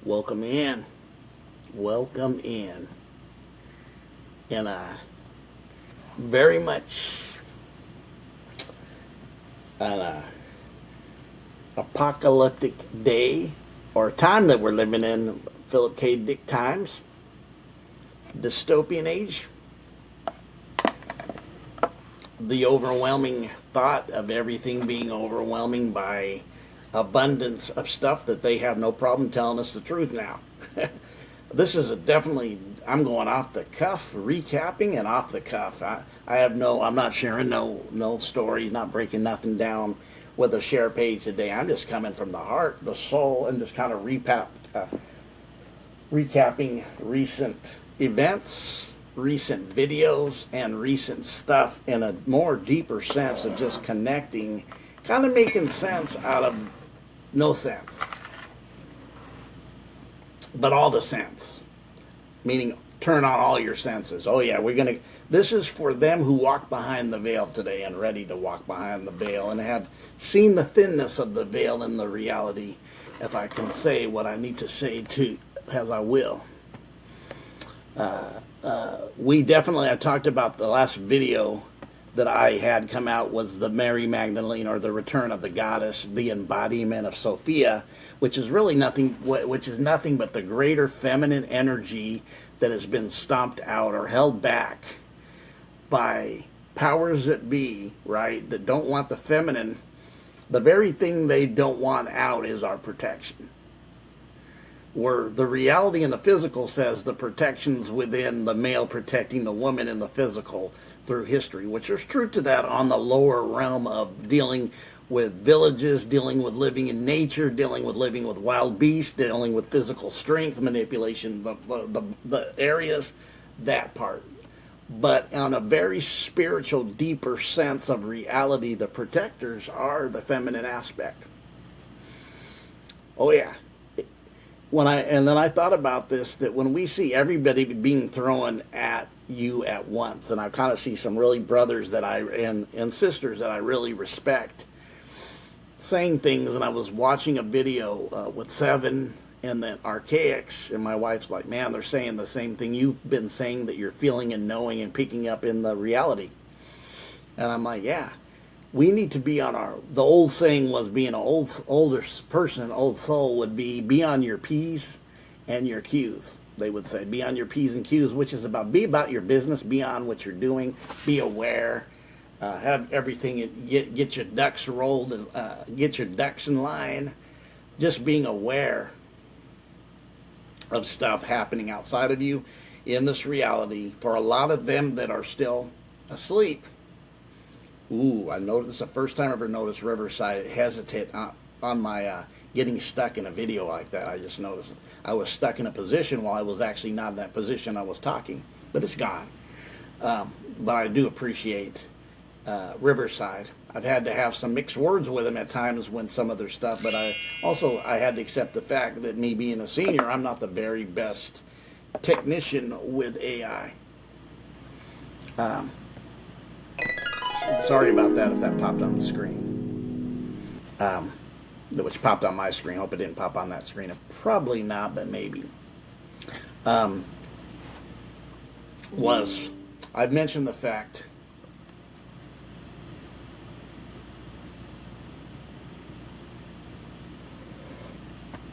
Welcome in. Welcome in. In a very much an apocalyptic day or time that we're living in, Philip K. Dick times, dystopian age, the overwhelming thought of everything being overwhelming by abundance of stuff that they have no problem telling us the truth now. This is definitely, I'm going off the cuff, recapping and off the cuff. I'm not sharing no stories, not breaking nothing down with a share page today. I'm just coming from the heart, the soul, and just kind of recapping recent events, recent videos, and recent stuff in a more deeper sense of just connecting, kind of making sense out of no sense. But all the sense, meaning turn on all your senses. Oh yeah, this is for them who walk behind the veil today and ready to walk behind the veil and have seen the thinness of the veil and the reality, if I can say what I need to say to, as I will. I talked about the last video that I had come out was the Mary Magdalene, or the return of the goddess, the embodiment of Sophia, which is nothing but the greater feminine energy that has been stomped out or held back by powers that be, right, that don't want the feminine. The very thing they don't want out is our protection. Where the reality in the physical says the protection's within the male protecting the woman in the physical through history, which is true to that on the lower realm of dealing with villages, dealing with living in nature, dealing with living with wild beasts, dealing with physical strength, manipulation, the areas, that part. But on a very spiritual, deeper sense of reality, the protectors are the feminine aspect. Oh yeah. And then I thought about this, that when we see everybody being thrown at you at once, and I kind of see some really brothers and sisters that I really respect saying things, and I was watching a video with Seven and then Archaics, and my wife's like, man, they're saying the same thing you've been saying, that you're feeling and knowing and picking up in the reality. And I'm like, yeah. We need to be on the old saying was, being an older person, an old soul, would be on your P's and your Q's. They would say, be on your P's and Q's, which is be about your business, be on what you're doing, be aware, have everything, get your ducks rolled, and get your ducks in line. Just being aware of stuff happening outside of you in this reality. For a lot of them that are still asleep, I noticed, the first time I ever noticed Riverside hesitate on my getting stuck in a video like that. I just noticed I was stuck in a position while I was actually not in that position I was talking, but it's gone. But I do appreciate Riverside. I've had to have some mixed words with them at times when some of their stuff, but I had to accept the fact that me being a senior, I'm not the very best technician with AI. Sorry about that if that popped on the screen. Which popped on my screen. Hope it didn't pop on that screen. Probably not, but maybe. I've mentioned the fact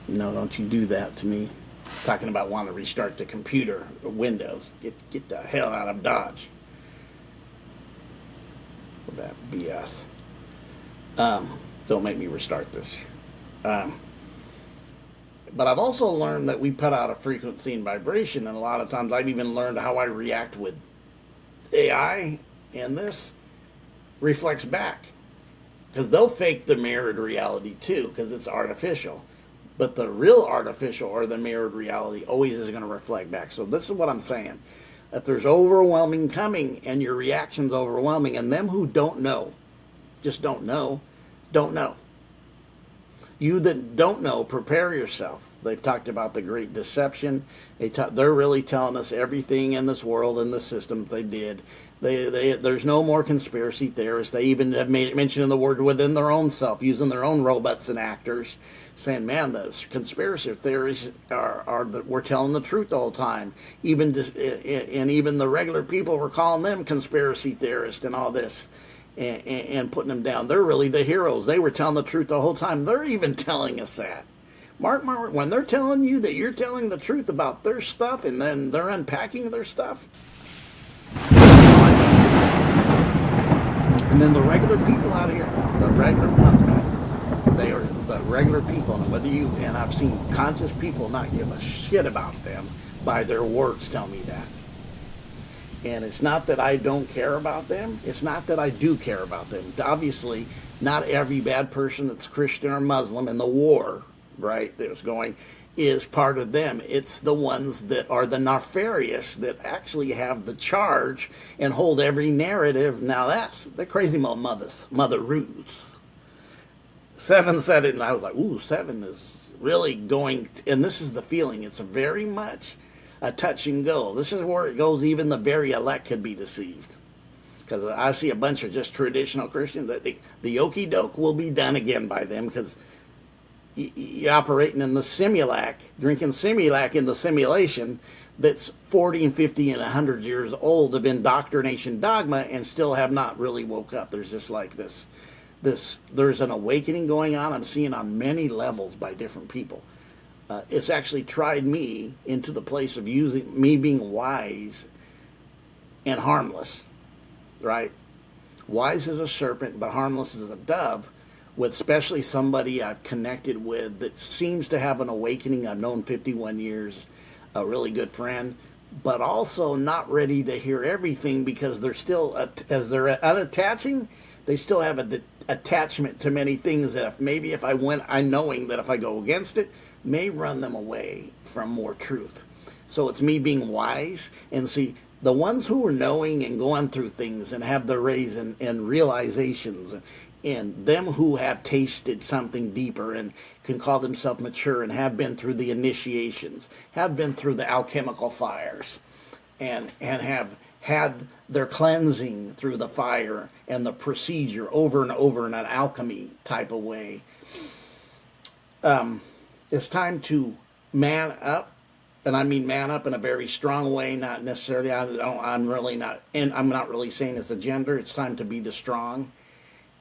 no, don't you do that to me. Talking about wanting to restart the computer or Windows. Get the hell out of Dodge. That BS. Don't make me restart this. But I've also learned that we put out a frequency and vibration, and a lot of times I've even learned how I react with AI, and this reflects back. Because they'll fake the mirrored reality too, because it's artificial. But the real artificial or the mirrored reality always is going to reflect back. So this is what I'm saying. If there's overwhelming coming and your reaction's overwhelming, and them who don't know, just don't know. You that don't know, prepare yourself. They've talked about the Great Deception. They're really telling us everything in this world and the system they did. There's no more conspiracy theorists. They even have made mention of the word within their own self, using their own robots and actors, saying, "Man, those conspiracy theories we're telling the truth the whole time." And even the regular people were calling them conspiracy theorists and all this, and putting them down. They're really the heroes. They were telling the truth the whole time. They're even telling us that. Mark, when they're telling you that you're telling the truth about their stuff, and then they're unpacking their stuff. And then the regular people out here, the regular ones, man, they are the regular people. And whether you, and I've seen conscious people not give a shit about them by their words tell me that. And it's not that I don't care about them. It's not that I do care about them. Obviously, not every bad person that's Christian or Muslim in the war, right, that was going, is part of them. It's the ones that are the nefarious that actually have the charge and hold every narrative. Now that's the crazy Mother Ruth. Seven said it, and I was like, ooh, Seven is really going, and this is the feeling. It's very much a touch and go. This is where it goes. Even the very elect could be deceived. Because I see a bunch of just traditional Christians that the okey doke will be done again by them, because you're operating in the simulac, drinking Similac in the simulation that's 40 and 50 and 100 years old of indoctrination dogma and still have not really woke up. There's just like this, there's an awakening going on. I'm seeing on many levels by different people. It's actually tried me into the place of using me being wise and harmless, right? Wise as a serpent, but harmless as a dove. With especially somebody I've connected with that seems to have an awakening. I've known 51 years, a really good friend, but also not ready to hear everything, because they're still, as they're unattaching, they still have an attachment to many things that if I went, I knowing that if I go against it, may run them away from more truth. So it's me being wise and see the ones who are knowing and going through things and have their rays and realizations, and them who have tasted something deeper and can call themselves mature and have been through the initiations, have been through the alchemical fires, and have had their cleansing through the fire and the procedure over and over in an alchemy type of way. It's time to man up, and I mean man up in a very strong way, not necessarily, I'm not really saying it's a gender. It's time to be the strong.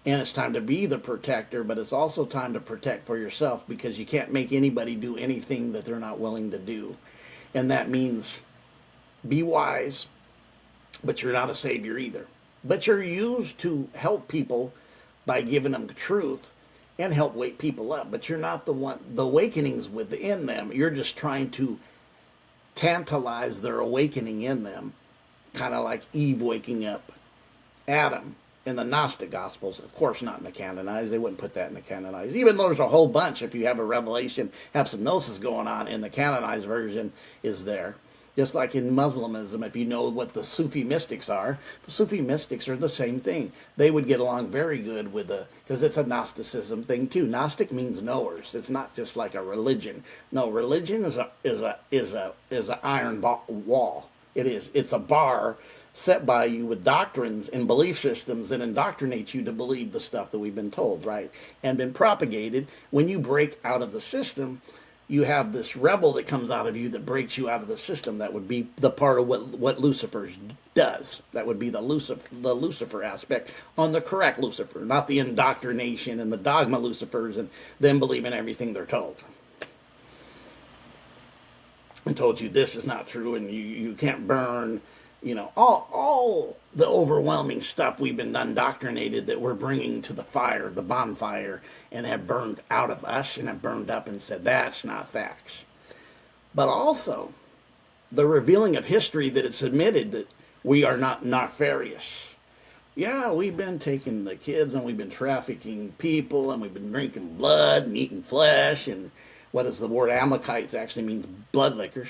And it's time to be the protector, but it's also time to protect for yourself, because you can't make anybody do anything that they're not willing to do. And that means be wise, but you're not a savior either. But you're used to help people by giving them truth and help wake people up. But you're not the one, the awakening's within them. You're just trying to tantalize their awakening in them, kind of like Eve waking up Adam. In the Gnostic Gospels, of course not in the canonized. They wouldn't put that in the canonized. Even though there's a whole bunch, if you have a revelation, have some gnosis going on, in the canonized version is there. Just like in Muslimism, if you know what the Sufi mystics are, the Sufi mystics are the same thing. They would get along very good with because it's a Gnosticism thing too. Gnostic means knowers. It's not just like a religion. No, religion is an iron wall. It is. It's a bar set by you with doctrines and belief systems that indoctrinate you to believe the stuff that we've been told, right? And been propagated. When you break out of the system, you have this rebel that comes out of you that breaks you out of the system. That would be the part of what Lucifer does. That would be the Lucifer aspect on the correct Lucifer, not the indoctrination and the dogma Lucifers and them believing everything they're told. And told you this is not true and you can't burn. You know, all the overwhelming stuff we've been indoctrinated that we're bringing to the fire, the bonfire, and have burned out of us and have burned up and said, that's not facts. But also, the revealing of history that it's admitted that we are not nefarious. Yeah, we've been taking the kids and we've been trafficking people and we've been drinking blood and eating flesh, and what is the word Amalekites actually means blood lickers.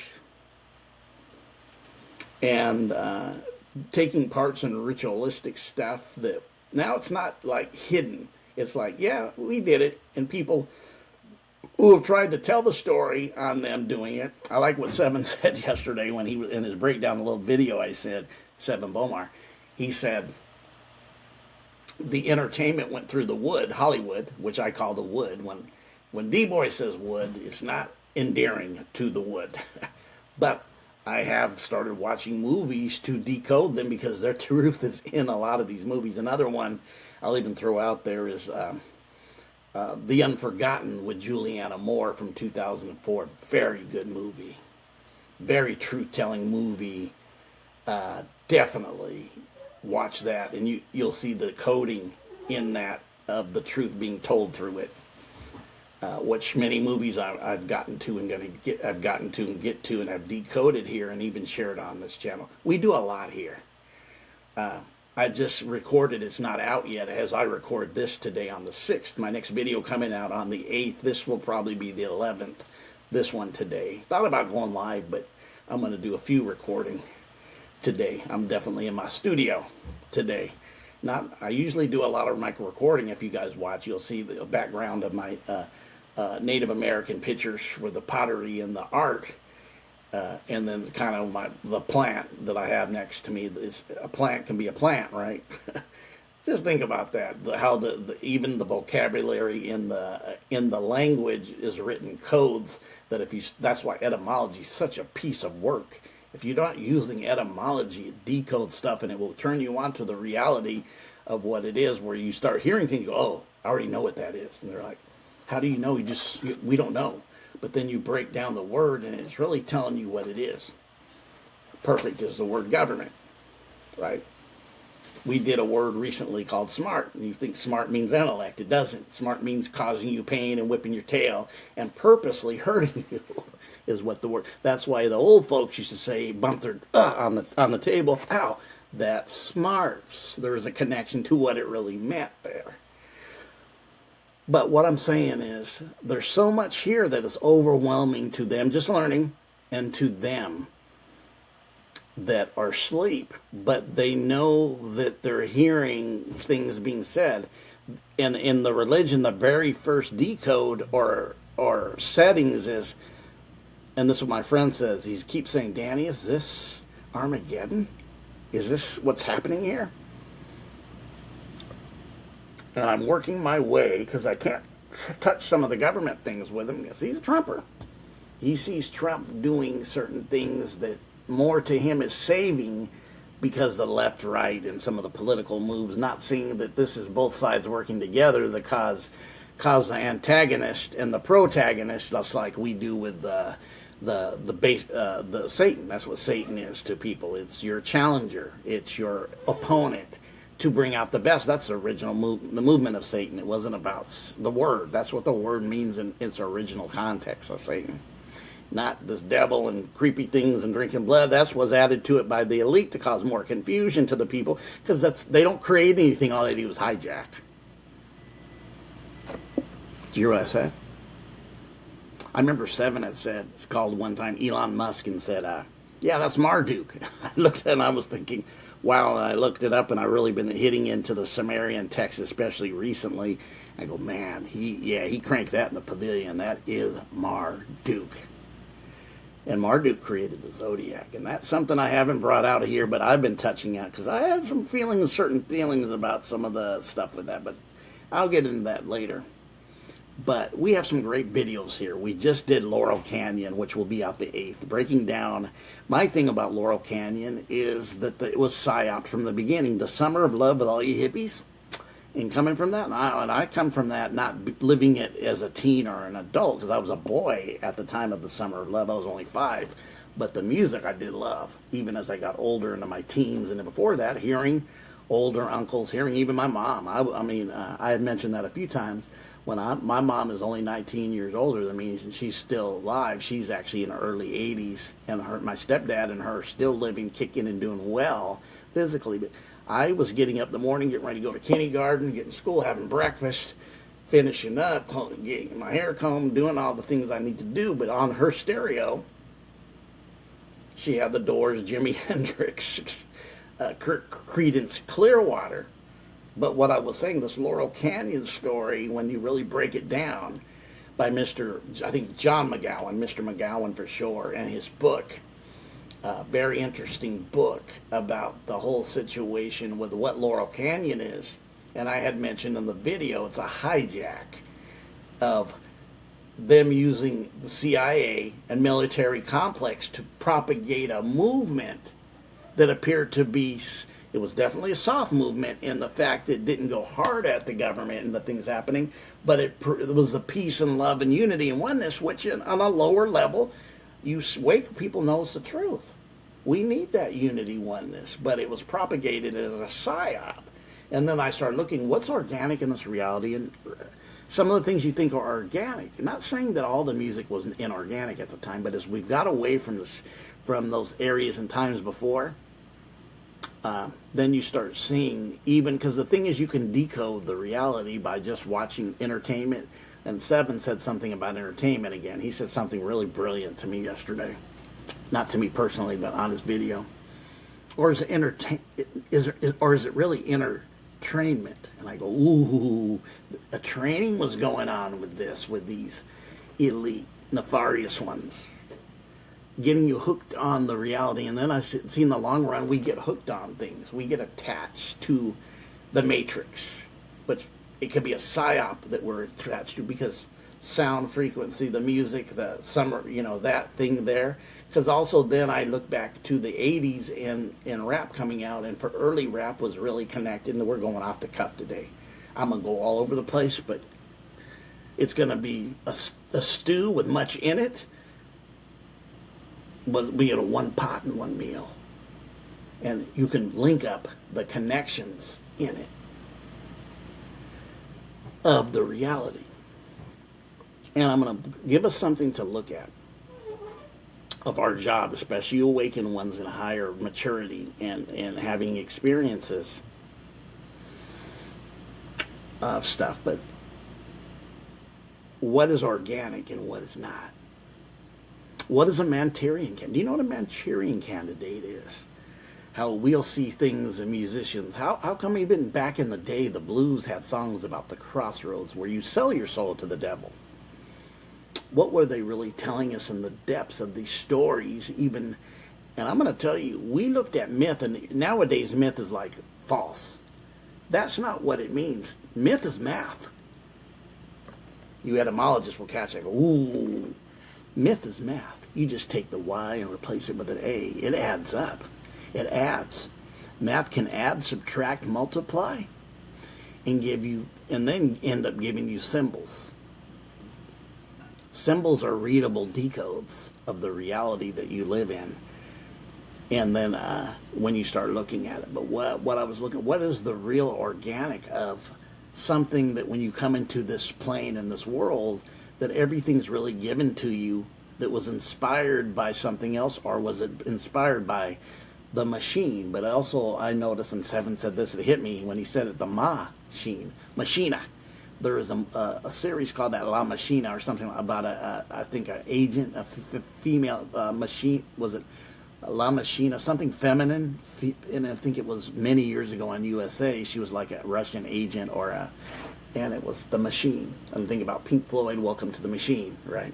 And taking parts in ritualistic stuff that now it's not like hidden. It's like, yeah, we did it. And people who have tried to tell the story on them doing it. I like what Seven said yesterday when he was in his breakdown, the little video I said, Seven Bomar. He said the entertainment went through the wood, Hollywood, which I call the wood. When D-Boy says wood, it's not endearing to the wood. But I have started watching movies to decode them because their truth is in a lot of these movies. Another one I'll even throw out there is The Unforgotten with Julianne Moore from 2004. Very good movie. Very truth-telling movie. Definitely watch that, and you'll see the coding in that of the truth being told through it. Which many movies I've gotten to and get to and have decoded here and even shared on this channel. We do a lot here. I just recorded, it's not out yet as I record this today on the 6th. My next video coming out on the 8th. This will probably be the 11th, this one today. Thought about going live, but I'm going to do a few recording today. I'm definitely in my studio today. I usually do a lot of my recording. If you guys watch, you'll see the background of my Native American pictures with the pottery and the art. And then kind of the plant that I have next to me. A plant can be a plant, right? Just think about that. How even the vocabulary in the language is written codes that that's why etymology is such a piece of work. If you're not using etymology, it decodes stuff and it will turn you on to the reality of what it is, where you start hearing things, you go, oh, I already know what that is. And they're like, how do you know? We don't know. But then you break down the word, and it's really telling you what it is. Perfect is the word government, right? We did a word recently called smart, and you think smart means intellect. It doesn't. Smart means causing you pain and whipping your tail and purposely hurting you is what the word. That's why the old folks used to say, bump their on the table. Ow, that's smarts. There is a connection to what it really meant there. But what I'm saying is there's so much here that is overwhelming to them just learning, and to them that are asleep, but they know that they're hearing things being said. And in the religion, the very first decode or settings is, and this is what my friend says, he keeps saying, Danny, is this Armageddon? Is this what's happening here? And I'm working my way, because I can't touch some of the government things with him, because he's a Trumper. He sees Trump doing certain things that more to him is saving, because the left, right, and some of the political moves, not seeing that this is both sides working together that cause the antagonist and the protagonist, just like we do with the Satan. That's what Satan is to people. It's your challenger. It's your opponent, to bring out the best. That's the original the movement of Satan. It wasn't about the word. That's what the word means in its original context of Satan. Not this devil and creepy things and drinking blood. That's what's added to it by the elite to cause more confusion to the people, because they don't create anything. All they do is hijack. Did you hear what I said? I remember Seven had said, it's called one time Elon Musk, and said, yeah, that's Marduk. I looked at it and I was thinking, wow, and I looked it up, and I've really been hitting into the Sumerian text, especially recently. I go, man, he cranked that in the pavilion. That is Marduk. And Marduk created the Zodiac, and that's something I haven't brought out of here, but I've been touching out, because I had certain feelings about some of the stuff with that, but I'll get into that later. But we have some great videos here. We just did Laurel Canyon, which will be out the 8th, breaking down. My thing about Laurel Canyon is that it was psyoped from the beginning. The summer of love with all you hippies. And coming from that, and I come from that, not living it as a teen or an adult, because I was a boy at the time of the summer of love. I was only 5. But the music I did love, even as I got older into my teens. And then before that, hearing older uncles, hearing even my mom. I had mentioned that a few times. My mom is only 19 years older than me, and she's still alive. She's actually in her early 80s, and my stepdad and her are still living, kicking, and doing well physically. But I was getting up in the morning, getting ready to go to kindergarten, getting to school, having breakfast, finishing up, getting my hair combed, doing all the things I need to do. But on her stereo, she had the Doors, Jimi Hendrix, Creedence Clearwater. But what I was saying, this Laurel Canyon story, when you really break it down, by I think John McGowan, Mr. McGowan for sure, and his book, very interesting book about the whole situation with what Laurel Canyon is. And I had mentioned in the video, it's a hijack of them using the CIA and military complex to propagate a movement that appeared to be, it was definitely a soft movement in the fact that it didn't go hard at the government and the things happening, but it was the peace and love and unity and oneness, which on a lower level, people knows the truth. We need that unity, oneness, but it was propagated as a psyop. And then I started looking, what's organic in this reality? And some of the things you think are organic. I'm not saying that all the music was inorganic at the time, but as we've got away from those areas and times before, then you start seeing, even because the thing is, you can decode the reality by just watching entertainment. And Seven said something about entertainment again. He said something really brilliant to me yesterday, not to me personally, but on his video. Or is it is it really entertainment? And I go, ooh, a training was going on with these elite, nefarious ones, getting you hooked on the reality. And then I see in the long run, we get hooked on things. We get attached to the matrix, but it could be a psyop that we're attached to, because sound frequency, the music, the summer, that thing there. Because also then I look back to the 80s and rap coming out, and for early rap was really connected, and we're going off the cuff today. I'm going to go all over the place, but it's going to be a stew with much in it, but be in a one pot and one meal. And you can link up the connections in it of the reality. And I'm going to give us something to look at of our job, especially awakened ones in higher maturity and having experiences of stuff. But what is organic and what is not? What is a Manchurian candidate? Do you know what a Manchurian candidate is? How we'll see things in musicians. How come even back in the day, the blues had songs about the crossroads where you sell your soul to the devil? What were they really telling us in the depths of these stories even? And I'm going to tell you, we looked at myth, and nowadays myth is like false. That's not what it means. Myth is math. You etymologists will catch it. Ooh, myth is math. You just take the Y and replace it with an A. It adds up. It adds. Math can add, subtract, multiply, and then end up giving you symbols. Symbols are readable decodes of the reality that you live in. And then when you start looking at it, but what I was looking at, what is the real organic of something that when you come into this plane in this world, that everything's really given to you, that was inspired by something else, or was it inspired by the machine? But also I noticed, and Seven said this, it hit me when he said it, the Machina. There is a series called that La Machina or something about I think an agent, a female machine, was it La Machina, something feminine, and I think it was many years ago on USA. She was like a Russian agent and it was the Machine. I'm thinking about Pink Floyd, Welcome to the Machine, right?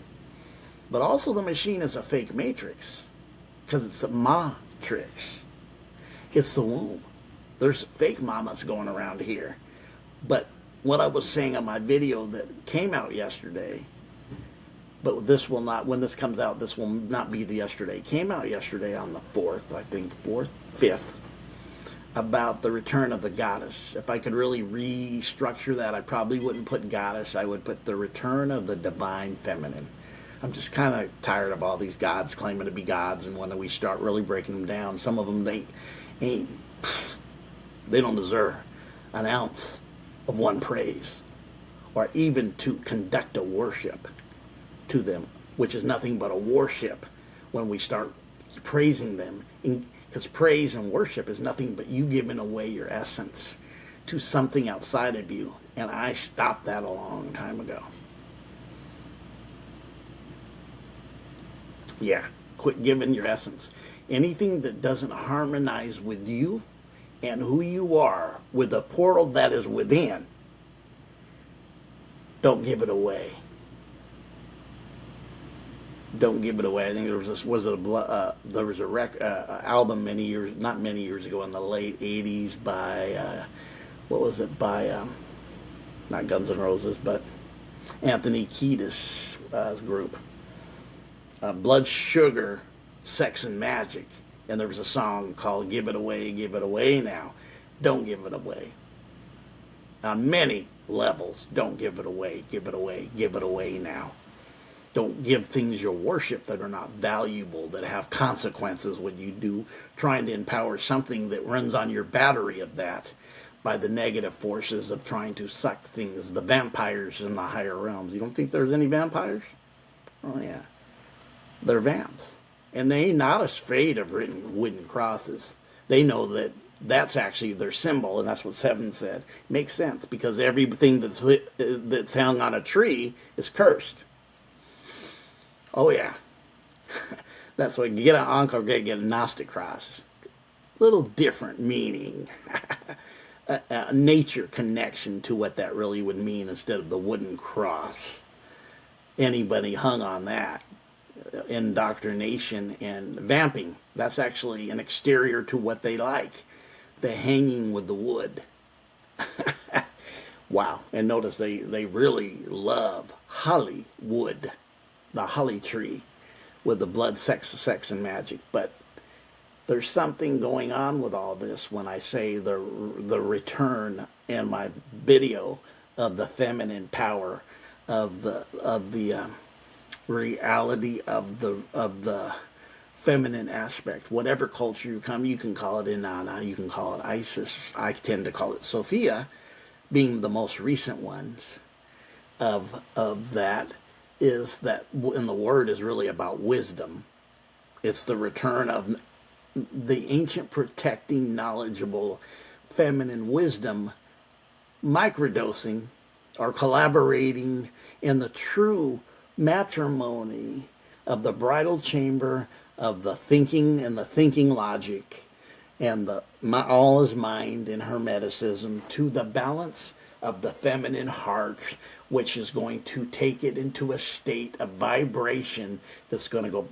But also the machine is a fake matrix, because it's a matrix. It's the womb. There's fake mamas going around here. But what I was saying on my video that came out yesterday, but this will not, when this comes out, this will not be the yesterday. Came out yesterday on the 4th, I think, 5th, about the return of the goddess. If I could really restructure that, I probably wouldn't put goddess. I would put the return of the divine feminine. I'm just kind of tired of all these gods claiming to be gods, and when we start really breaking them down, some of them, they don't deserve an ounce of one praise, or even to conduct a worship to them, which is nothing but a worship when we start praising them. Because praise and worship is nothing but you giving away your essence to something outside of you. And I stopped that a long time ago. Yeah, quit giving your essence. Anything that doesn't harmonize with you and who you are, with the portal that is within, don't give it away. Don't give it away. I think there was this there was a album not many years ago in the late '80s by what was it by not Guns N' Roses but Anthony Kiedis' group, Blood Sugar, Sex and Magic, and there was a song called Give It Away Now. Don't give it away. On many levels, don't give it away, give it away now. Don't give things your worship that are not valuable, that have consequences when you do, trying to empower something that runs on your battery of that by the negative forces of trying to suck things, the vampires in the higher realms. You don't think there's any vampires? Oh, yeah. They're vamps. And they ain't not afraid of wooden crosses. They know that that's actually their symbol, and that's what Seven said. Makes sense, because everything that's hung on a tree is cursed. Oh, yeah. That's why you get an Angkor, get a Gnostic cross. Little different meaning. A nature connection to what that really would mean instead of the wooden cross. Anybody hung on that. Indoctrination and vamping. That's actually an exterior to what they like. The hanging with the wood. Wow. And notice they really love Hollywood. The holly tree with the blood, sex, and magic. But there's something going on with all this when I say the return in my video of the feminine power, of the reality of the feminine aspect. Whatever culture you come, you can call it Inanna, you can call it Isis. I tend to call it Sophia, being the most recent ones of that. Is that, and the word is really about wisdom. It's the return of the ancient, protecting, knowledgeable, feminine wisdom, microdosing or collaborating in the true matrimony of the bridal chamber of the thinking and the thinking logic and all is mind in Hermeticism to the balance of the feminine heart, which is going to take it into a state of vibration that's going to go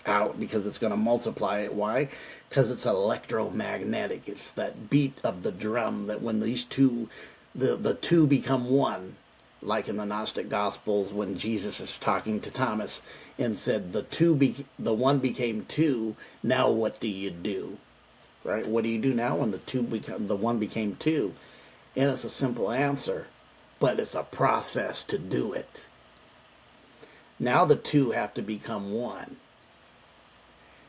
out because it's going to multiply it. Why? Because it's electromagnetic. It's that beat of the drum that when these two, the two become one, like in the Gnostic Gospels when Jesus is talking to Thomas and said, the one became two, now what do you do? Right? What do you do now when the one became two? And it's a simple answer, but it's a process to do it. Now the two have to become one.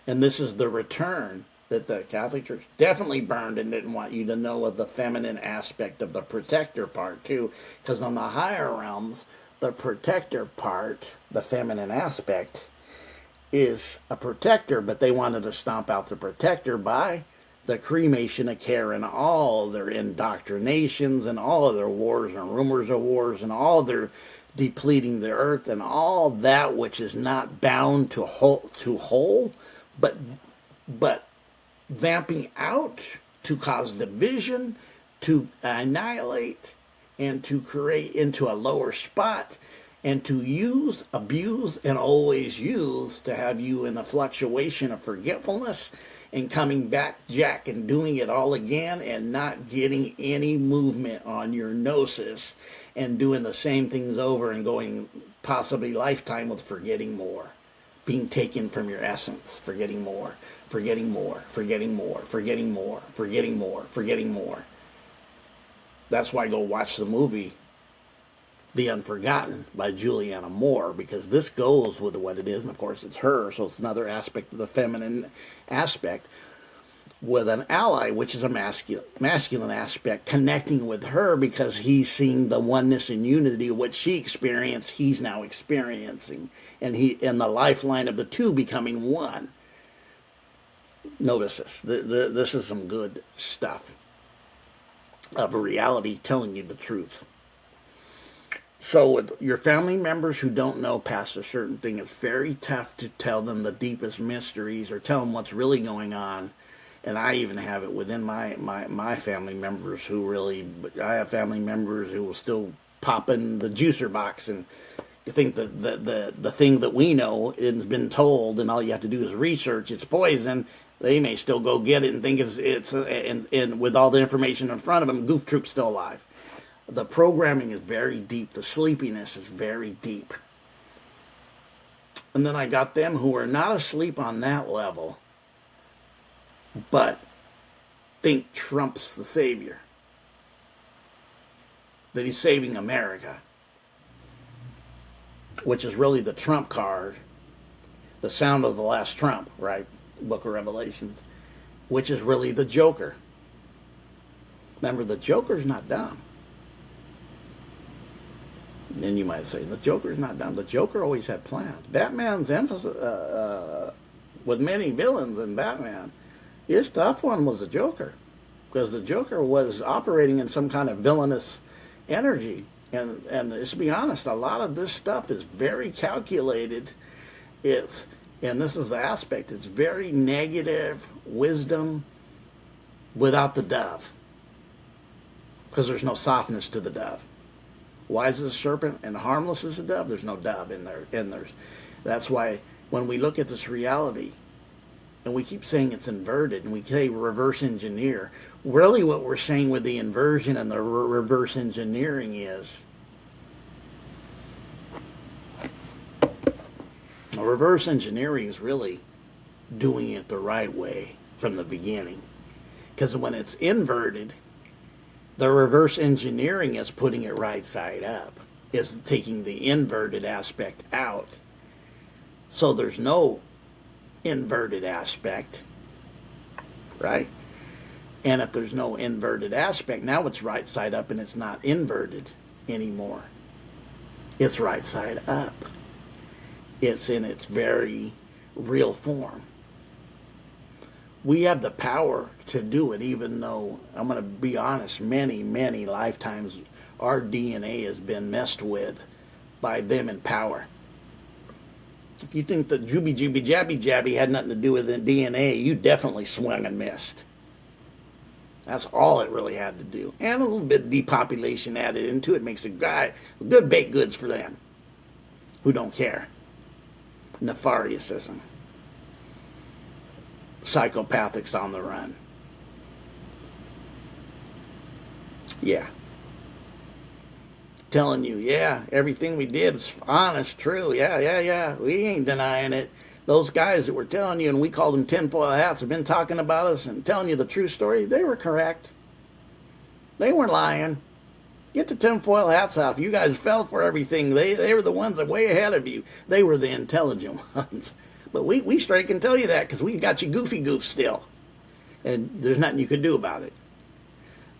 And this is the return that the Catholic Church definitely burned and didn't want you to know of the feminine aspect of the protector part too. Because on the higher realms, the protector part, the feminine aspect, is a protector, but they wanted to stomp out the protector by the cremation of care and all their indoctrinations and all of their wars and rumors of wars and all their depleting the earth and all that which is not bound to whole, but vamping out to cause division, to annihilate, and to create into a lower spot, and to use, abuse, and always use to have you in a fluctuation of forgetfulness and coming back, Jack, and doing it all again and not getting any movement on your gnosis and doing the same things over and going possibly lifetime with forgetting more, being taken from your essence, forgetting more, forgetting more, forgetting more, forgetting more, forgetting more, forgetting more. That's why I go watch the movie The Unforgotten by Juliana Moore, because this goes with what it is, and of course it's her, so it's another aspect of the feminine aspect, with an ally, which is a masculine aspect, connecting with her because he's seeing the oneness and unity of what she experienced, he's now experiencing, and the lifeline of the two becoming one. Notice this. This is some good stuff of reality telling you the truth. So with your family members who don't know past a certain thing, it's very tough to tell them the deepest mysteries or tell them what's really going on. And I even have it within my family members who really, I have family members who will still pop in the juicer box and think that the thing that we know has been told, and all you have to do is research, it's poison. They may still go get it and think it's and with all the information in front of them, Goof Troop's still alive. The programming is very deep. The sleepiness is very deep. And then I got them who are not asleep on that level, but think Trump's the savior, that he's saving America, which is really the Trump card, the sound of the last trump, right? Book of Revelations, which is really the Joker. Remember, the Joker's not dumb. And you might say, the Joker's not dumb. The Joker always had plans. Batman's emphasis, with many villains in Batman, his tough one was the Joker. Because the Joker was operating in some kind of villainous energy. And let's be honest, a lot of this stuff is very calculated. And this is the aspect, it's very negative wisdom without the dove. Because there's no softness to the dove. Wise as a serpent and harmless as a dove, there's no dove in there. That's why when we look at this reality, and we keep saying it's inverted, and we say reverse engineer, really what we're saying with the inversion and the reverse engineering is, reverse engineering is really doing it the right way from the beginning. Because when it's inverted, the reverse engineering is putting it right side up, is taking the inverted aspect out. So there's no inverted aspect, right? And if there's no inverted aspect, now it's right side up and it's not inverted anymore. It's right side up. It's in its very real form. We have the power to do it, even though, I'm going to be honest, many, many lifetimes our DNA has been messed with by them in power. If you think that Jooby Jooby Jabby Jabby had nothing to do with the DNA, you definitely swung and missed. That's all it really had to do. And a little bit of depopulation added into it makes it good baked goods for them who don't care. Nefarianism. Psychopathics on the run. Yeah. Telling you, yeah, everything we did was honest, true. Yeah. We ain't denying it. Those guys that were telling you, and we called them tinfoil hats, have been talking about us and telling you the true story. They were correct. They weren't lying. Get the tinfoil hats off. You guys fell for everything. They were the ones that were way ahead of you. They were the intelligent ones. But we straight can tell you that because we got you goofy goof still. And there's nothing you could do about it.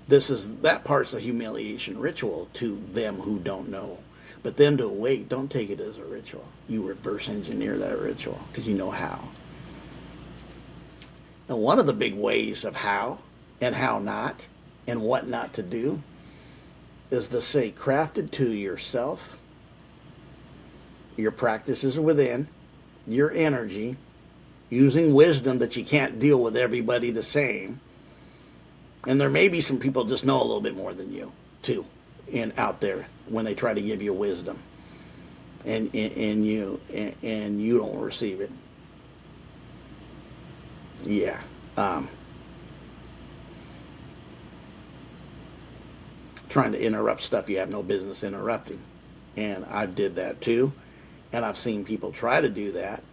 That part's a humiliation ritual to them who don't know. But then to wait, don't take it as a ritual. You reverse engineer that ritual because you know how. And one of the big ways of how and how not and what not to do is to say, crafted to yourself, your practices within, your energy, using wisdom that you can't deal with everybody the same. And there may be some people just know a little bit more than you, too, and out there when they try to give you wisdom, and you don't receive it. Yeah. Trying to interrupt stuff you have no business interrupting. And I did that too. And I've seen people try to do that,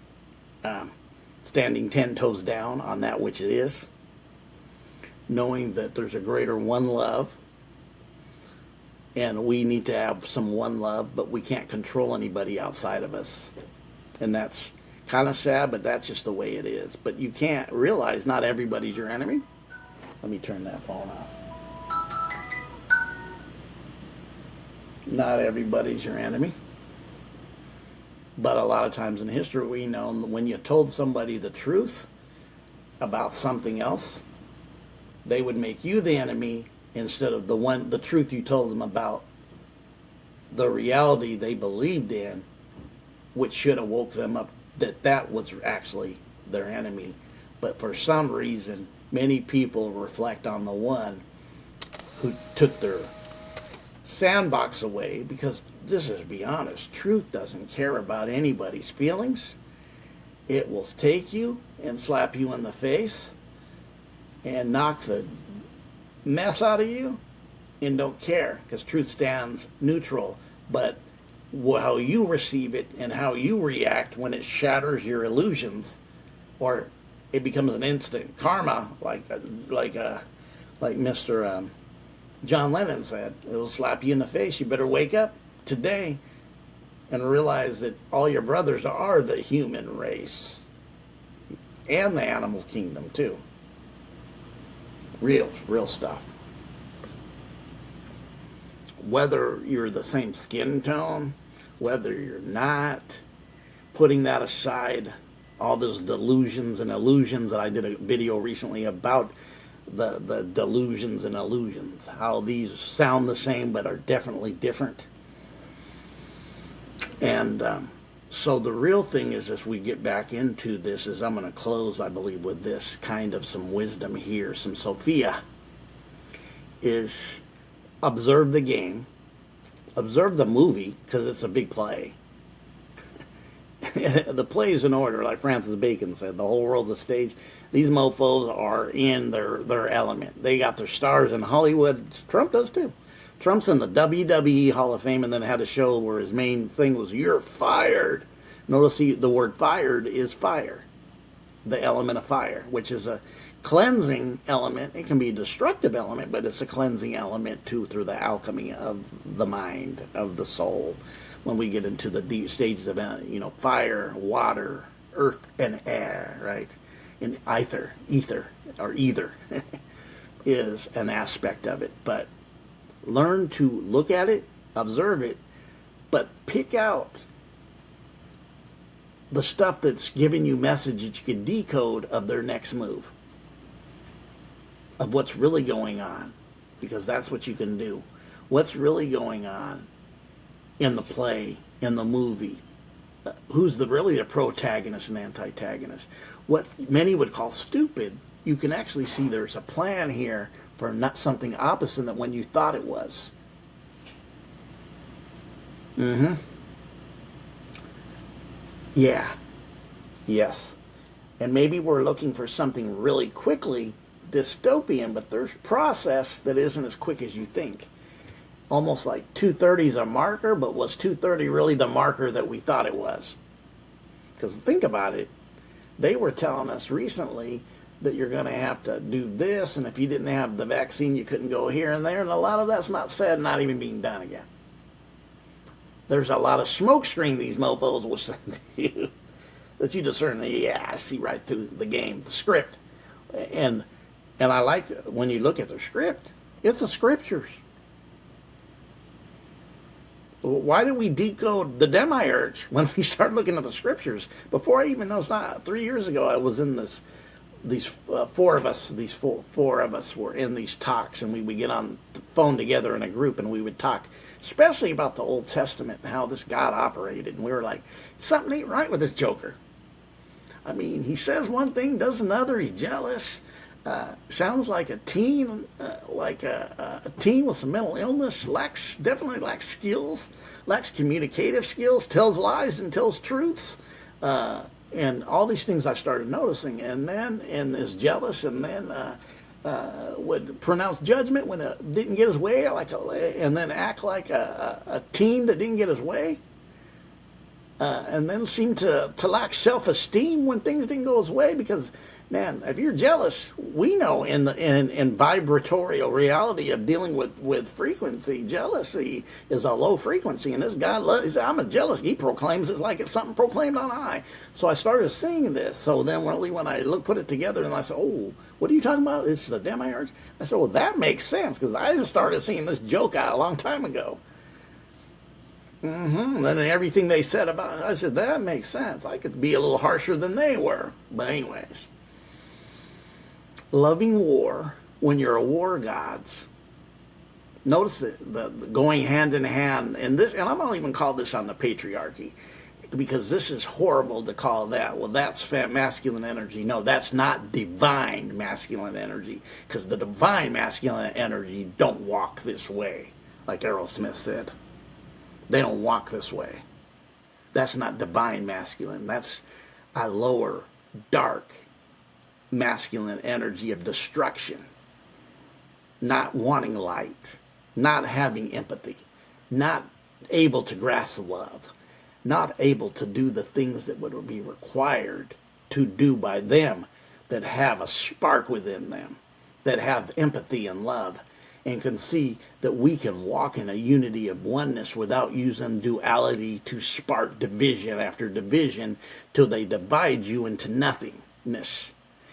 standing 10 toes down on that which it is, knowing that there's a greater one love, and we need to have some one love, but we can't control anybody outside of us. And that's kind of sad, but that's just the way it is. But you can't realize not everybody's your enemy. Let me turn that phone off. Not everybody's your enemy. But a lot of times in history, we know when you told somebody the truth about something else, they would make you the enemy instead of the truth you told them about the reality they believed in, which should have woke them up that was actually their enemy. But for some reason, many people reflect on the one who took their sandbox away, because this is, be honest, truth doesn't care about anybody's feelings. It will take you and slap you in the face and knock the mess out of you and don't care, because truth stands neutral. But how you receive it and how you react when it shatters your illusions, or it becomes an instant karma, like Mr. John Lennon said, it will slap you in the face. You better wake up today and realize that all your brothers are the human race and the animal kingdom too. Real stuff. Whether you're the same skin tone, whether you're not, putting that aside, all those delusions and illusions that I did a video recently about the delusions and illusions, how these sound the same but are definitely different. And so the real thing is, as we get back into this, is I'm going to close, I believe, with this kind of some wisdom here, some Sophia, is observe the game, observe the movie, because it's a big play. The play is in order, like Francis Bacon said, the whole world's a stage. These mofos are in their element. They got their stars in Hollywood. Trump does too. Trump's in the WWE Hall of Fame, and then had a show where his main thing was, "You're fired." Notice the word fired is fire, the element of fire, which is a cleansing element. It can be a destructive element, but it's a cleansing element too, through the alchemy of the mind, of the soul. When we get into the deep stages of, fire, water, earth, and air, right? And ether is an aspect of it. But learn to look at it, observe it, but pick out the stuff that's giving you message that you can decode of their next move, of what's really going on, because that's what you can do. What's really going on in the play, in the movie? Who's really the protagonist and antagonist? What many would call stupid, you can actually see there's a plan here for not something opposite than when you thought it was. Yeah. Yes. And maybe we're looking for something really quickly dystopian, but there's process that isn't as quick as you think. Almost like 2:30 is a marker, but was 2:30 really the marker that we thought it was? Because think about it. They were telling us recently that you're going to have to do this, and if you didn't have the vaccine, you couldn't go here and there, and a lot of that's not said, not even being done again. There's a lot of smoke screen these mofos will send to you that you discern, yeah, I see right through the game, the script. And I like when you look at the script, it's the scriptures. Why did we decode the demiurge when we started looking at the scriptures? Before I even know, it's not 3 years ago, I was in four of us were in these talks, and we would get on the phone together in a group, and we would talk, especially about the Old Testament and how this God operated. And we were like, something ain't right with this joker. I mean, he says one thing, does another. He's jealous. Sounds like a teen, a teen with some mental illness. Definitely lacks skills, lacks communicative skills. Tells lies and tells truths, and all these things I started noticing. And is jealous, and then would pronounce judgment when it didn't get his way, and then act like a teen that didn't get his way. And then seemed to lack self-esteem when things didn't go his way, because, man, if you're jealous, we know in vibratorial reality of dealing with frequency, jealousy is a low frequency, and this guy, I'm a jealous, he proclaims it's like it's something proclaimed on high. So I started seeing this. So then when I put it together, and I said, oh, what are you talking about? It's the demiurge? I said, well, that makes sense, because I just started seeing this joke out a long time ago. And then everything they said about it, I said, that makes sense. I could be a little harsher than they were. But anyways, loving war, when you're a war gods, notice the going hand in hand. And I'm not even call this on the patriarchy, because this is horrible to call that. Well, that's masculine energy. No, that's not divine masculine energy, because the divine masculine energy don't walk this way. like Aerosmith said. They don't walk this way. That's not divine masculine. That's a lower, dark, masculine energy of destruction. Not wanting light, not having empathy, not able to grasp love, not able to do the things that would be required to do by them that have a spark within them, that have empathy and love, and can see that we can walk in a unity of oneness without using duality to spark division after division till they divide you into nothingness.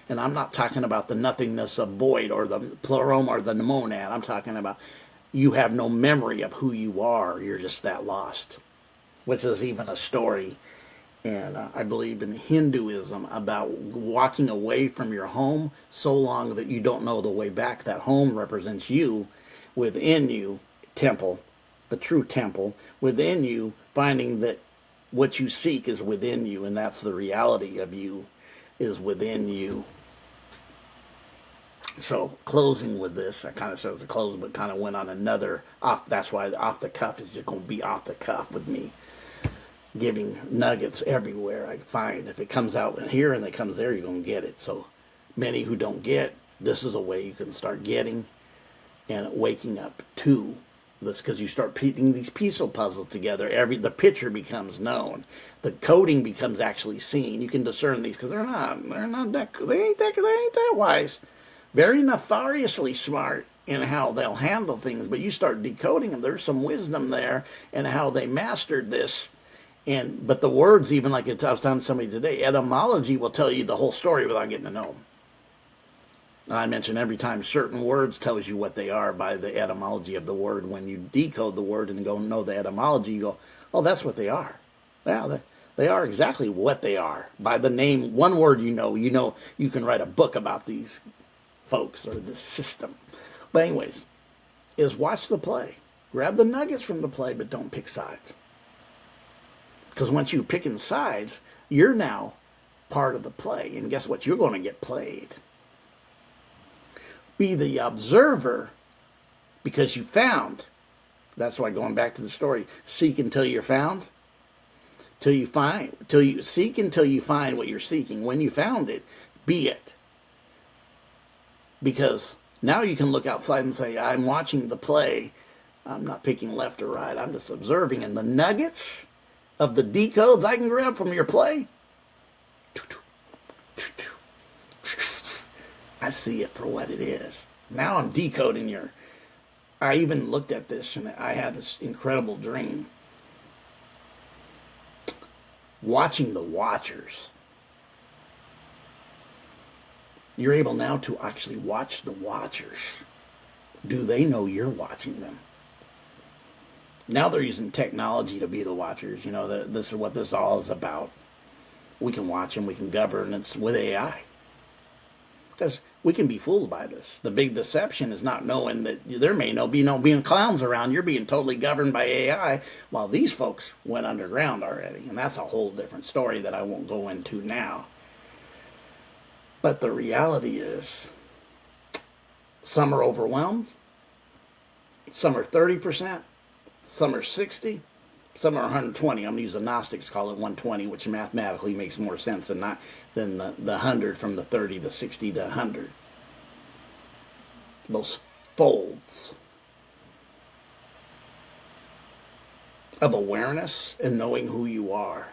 And I'm not talking about the nothingness of void or the pleroma or the monad. I'm talking about you have no memory of who you are. You're just that lost. Which is even a story, and I believe in Hinduism, about walking away from your home so long that you don't know the way back. That home represents you, within you, temple, the true temple, within you, finding that what you seek is within you, and that's the reality of you, is within you. So, closing with this, I kind of said it was a close, but kind of went on another, that's why off the cuff is just going to be off the cuff with me, giving nuggets everywhere I find. If it comes out in here and it comes there, you're going to get it. So, many who don't get, this is a way you can start getting and waking up to this, because you start putting these piece puzzles together. The picture becomes known. The coding becomes actually seen. You can discern these, because they ain't that wise. Very nefariously smart in how they'll handle things, but you start decoding them. There's some wisdom there in how they mastered this. But the words, even like I was telling somebody today, etymology will tell you the whole story without getting to know them. And I mentioned every time certain words tells you what they are by the etymology of the word. When you decode the word and go know the etymology, you go, oh, that's what they are. Yeah, they are exactly what they are. By the name, one word you know you can write a book about these folks or this system. But anyways, is watch the play. Grab the nuggets from the play, but don't pick sides. Because once you're picking sides, you're now part of the play. And guess what? You're going to get played. Be the observer, because you found. That's why, going back to the story, seek until you're found. Till you find. Till you seek until you find what you're seeking. When you found it, be it. Because now you can look outside and say, I'm watching the play. I'm not picking left or right. I'm just observing. And the nuggets of the decodes I can grab from your play, I see it for what it is. Now I'm decoding I even looked at this and I had this incredible dream. Watching the watchers. You're able now to actually watch the watchers. Do they know you're watching them? Now they're using technology to be the watchers. You know, this is what this all is about. We can watch them, we can govern. It's with AI. Because we can be fooled by this. The big deception is not knowing that there may be no being clowns around. You're being totally governed by AI, while these folks went underground already. And that's a whole different story that I won't go into now. But the reality is, some are overwhelmed, some are 30%, some are 60, some are 120. I'm going to use the Gnostics call it 120, which mathematically makes more sense than the 100 from the 30 to 60 to 100. Those folds of awareness and knowing who you are.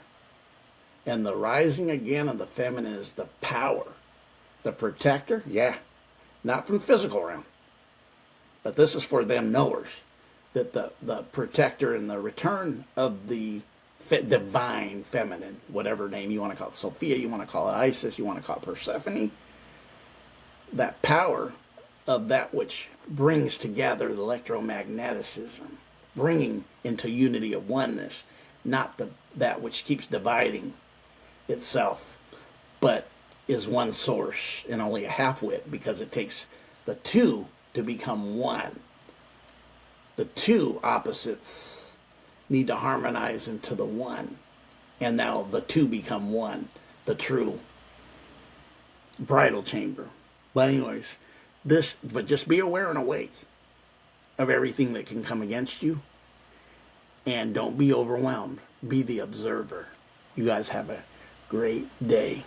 And the rising again of the feminine is the power. The protector, yeah, not from physical realm. But this is for them knowers. That the protector and the return of the divine feminine, whatever name you want to call it, Sophia, you want to call it Isis, you want to call it Persephone, that power of that which brings together the electromagnetism, bringing into unity of oneness, not that which keeps dividing itself, but is one source and only a half-wit, because it takes the two to become one. The two opposites need to harmonize into the one. And now the two become one. The true bridal chamber. But anyways, but just be aware and awake. of everything that can come against you. And don't be overwhelmed. Be the observer. You guys have a great day.